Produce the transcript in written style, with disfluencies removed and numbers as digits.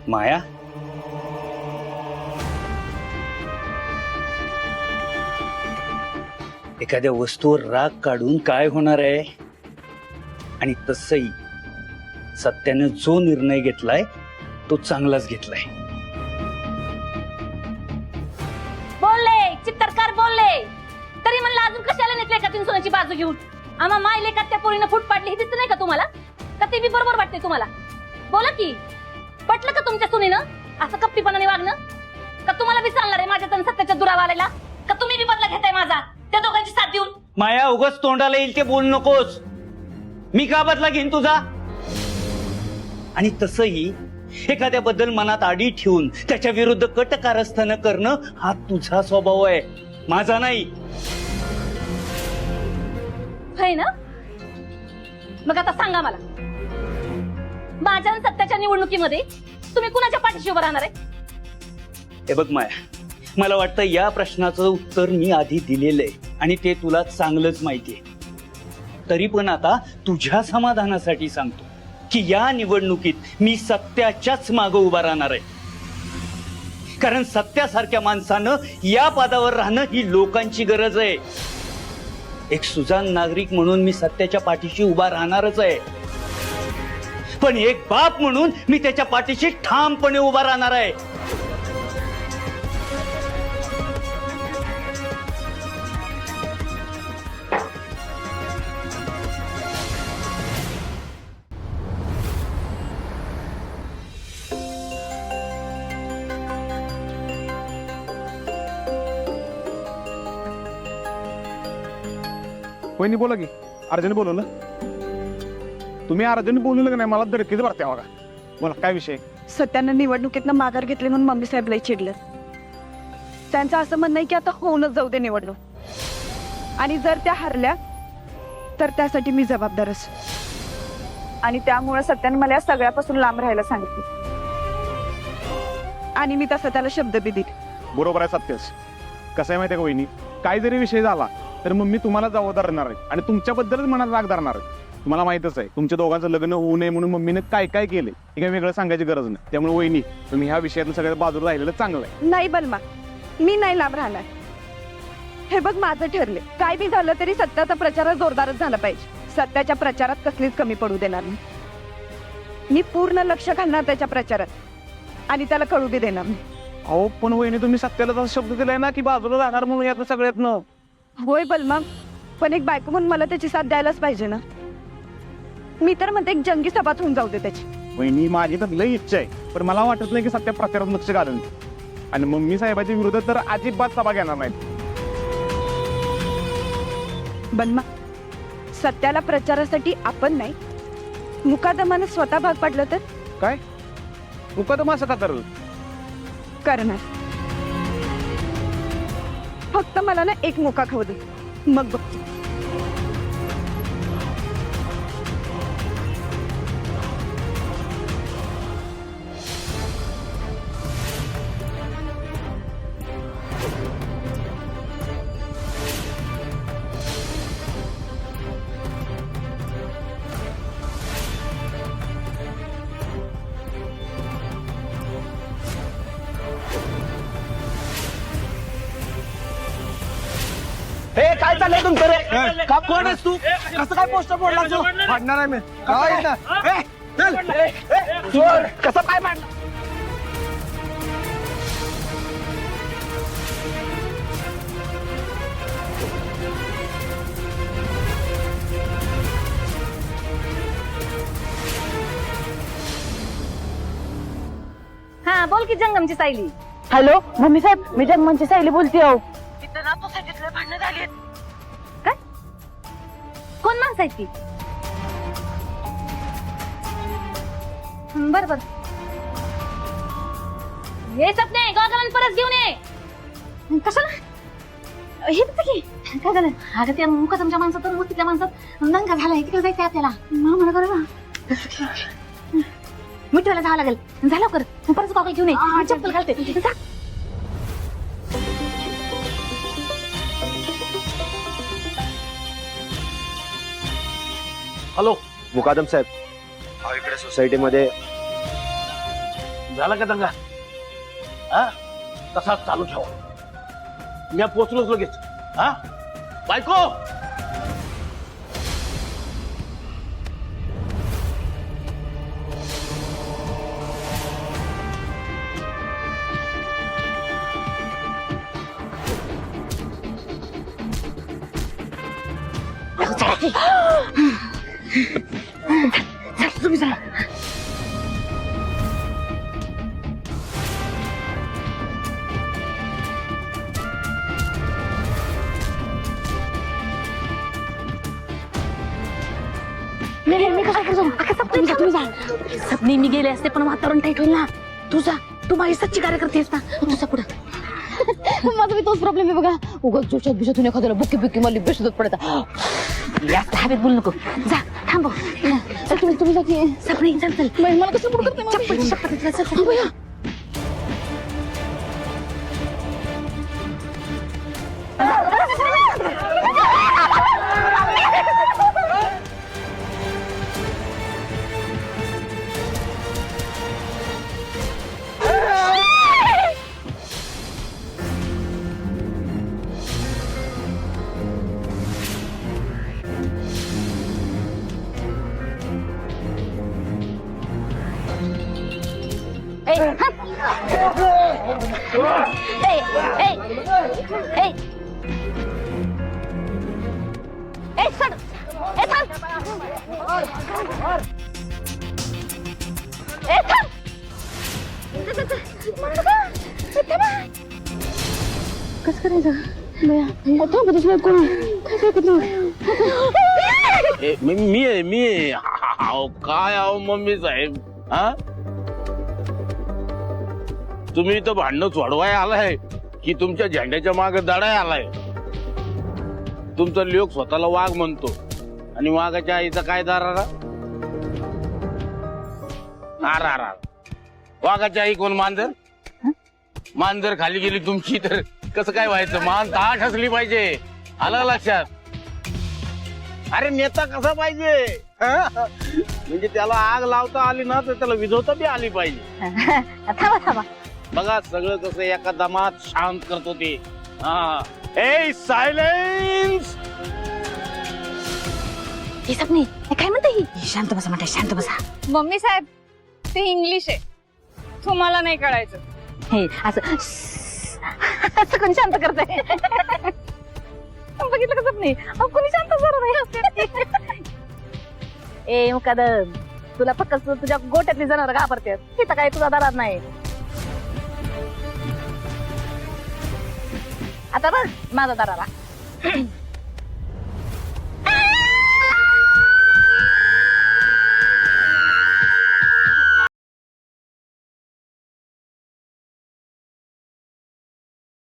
माया, एखाद्या वस्तूवर राग काढून काय होणार आहे? आणि तसही सत्याने जो निर्णय घेतलाय तो चांगलाच घेतलाय. बोलले चित्तरकार बोलले तरी म्हणलं अजून कशाला नेतले का तीन सोन्याची बाजू घेऊन? आम्हा माय लेखात त्या पोरीनं फूट पाडली हे दिसत नाही का तुम्हाला? का ते बी बरोबर वाटते तुम्हाला? बोला की, पटलं का तुमच्या सुनीनं असं कपटीपणाने वागणं? का तुम्हाला बी चालणार आहे माझ्या सत्याच्या दुरावाला? का तुम्ही बी बदला घेताय माझा त्या दोघांची साथ देऊन? माया, उगाच तोंडाला येईल ते बोलू नकोस. मी का बदला घेईन तुझा? आणि तसही एखाद्याबद्दल मनात आडी ठेवून त्याच्या विरुद्ध कट कारस्थान करणं हा तुझा स्वभाव आहे, माझा नाही. है ना? मग आता सांगा मला, माझ्या आणि सत्याच्या निवडणुकीमध्ये तुम्ही कुणाच्या पाठीशी उभं राहणार आहे? हे बघ माया, मला वाटतं या प्रश्नाचं उत्तर मी आधी दिलेलं आहे आणि ते तुला चांगलंच माहितीये. तरी पण आता तुझ्या समाधानासाठी सांगतो की या निवडणुकीत मी सत्याच्याच मागे उभा राहणार आहे. कारण सत्यासारख्या माणसानं या पदावर राहणं ही लोकांची गरज आहे. एक सुजाण नागरिक म्हणून मी सत्याच्या पाठीशी उभा राहणारच आहे, पण एक बाप म्हणून मी त्याच्या पाठीशी ठामपणे उभा राहणार आहे. वहिनी बोला की, अर्जंट बोलवलं? तुम्ही अर्जंट बोलवलं का नाही? मला धडकीच भरते बघा. बोला काय विषय? सत्यानं निवडणुकीतनं माघार घेतली म्हणून मम्मी साहेब लई चिडलं. त्यांचं असं म्हणणं आहे की आता होऊनच जाऊ दे निवडणूक, आणि जर त्या हरल्या तर त्यासाठी मी जबाबदारच. आणि त्यामुळे सत्यानं मला या सगळ्यापासून लांब राहायला सांगितलं, आणि मी तसं त्याला शब्द बी दिले. बरोबर आहे सत्यच. कसं आहे माहिती आहे का वहिनी, काय जरी विषय झाला तर मम्मी तुम्हाला जबाबदार राहणार आहे आणि तुमच्याबद्दलच मनात राग धरणार आहे. तुम्हाला माहितच आहे तुमच्या दोघांचं लग्न होऊ नये म्हणून मम्मीने काय काय केले हे काही वेगळं सांगायची गरज नाही. त्यामुळे वहिनी, तुम्ही ह्या विषयातून सगळ्या बाजूला राहिलेलं चांगलं आहे. नाही बलमा, मी नाही लांब राहणार. हे बघ, माझं ठरले, काय बी झालं तरी सत्याचा प्रचार जोरदारच झाला पाहिजे. सत्याच्या प्रचारात कसलीच कमी पडू देणार नाही. मी पूर्ण लक्ष घालणार त्याच्या प्रचारात आणि त्याला कळू बी देणार नाही. अहो पण वहिनी, तुम्ही सत्याला तसा शब्द दिलाय ना की बाजूला राहणार म्हणून यातनं सगळ्यातनं. होय बलमा, पण एक बायको म्हणून मला त्याची साथ द्यायलाच पाहिजे ना. मी तर म्हणते एक जंगी सभात होऊन जाऊ दे त्याची. वहिनी, माझी तर लई इच्छा आहे, पण मला वाटत नाही की सत्या प्रचारात लक्ष घालेल. आणि मम्मी साहेबाच्या विरोधात तर अजिबात सभा घेणार नाहीत. बलमा, सत्याला प्रचारासाठी आपण नाही, मुकादमाने स्वतः भाग पाडलं तर काय मुकादमा असं का करू? करणार. फक्त मला ना एक मुका खाऊ दे, मग बघ. हे काय चाललंय तुमचं रे? का कोण आहेस तू? कसं काय पोस्टर बोलला तू? फाडणार आहे मी. काय ना? चल. चोर. कसं काय मांडलं? हा बोल की, जंगमची सायली. हॅलो मम्मी साहेब, मी जगमनची सायली बोलते. हो, काय? कोण माणसं आहेत ती? बर बर, हे सपने गावाला परत घेऊन ये. कशाला? हे बघ की, काय झालं? अगं त्या मुकादमच्या माणसात तर तिथल्या माणसात दंगा झालाय, तिकडे जायचं आपल्याला. मला बरोबर मिठवायला जावं लागेल. झालं कर, परत गावाला घेऊन ये. मी चप्पल घालते. जा. हॅलो मुकादम साहेब, इकडे सोसायटीमध्ये झाला का दंगा? हा तसाच चालू ठेवा. मी पोचलोच लगेच. हा बायको सपने मी गेले असते पण वातावरण टाईट होईल ना. तुझा तू माझी सच्ची कार्य करतेस ना. तुझा पुढं माझा मी तोच प्रॉब्लेम आहे बघा. उगाच जोशात बिशातून एखाद्याला बुक्की बुक्की मला बेशुद्ध पडता. जास्त हवेत बोलू नको. जा थांबव. तुम्ही जा की. सपने चल चल. मला कसं पुढे करते चप्पल चप्पल चल चल. थांबूया. ए, हट. ए, ए, ए. ए, सर. ए, थांब. ए, थांब. कसं करायचं बया? थांबतच नाही कोणी. काय करतो? मी अहो, काय अहो मम्मी साहेब. हा तुम्ही इथं भांडण सोडवाय आलाय की तुमच्या झेंड्याच्या मागे दडाय आलाय? तुमचा लोक स्वतःला वाघ म्हणतो आणि वाघाच्या आईचा काय दारारा? आरा वाघाची आई कोण? मांजर. मांजर खाली गेली तुमची तर कसं काय व्हायचं? मान ताट असली पाहिजे. आलं लक्षात? अरे नेता कसा पाहिजे? म्हणजे त्याला आग लावता आली ना तर त्याला विझवता बी आली पाहिजे. थांबा थांबा. बघा सगळं कसं एका दमात शांत करतो ते. ए सायलेन्स. हे सपने हे काय म्हणते ही? शांत बसा म्हणते. शांत बसा. मम्मी साहेब ते इंग्लिश आहे, तुम्हाला नाही कळायचं. हे असं असं कोणी शांत करतंय? बघितलं का सपने? कोणी शांत जरा. ए मुकादम, तुला फक्त तुझ्या गोट्यातली जनावर घाबरते. तिथं काय तुझा दरार नाही. आता बघ माझा दरारा.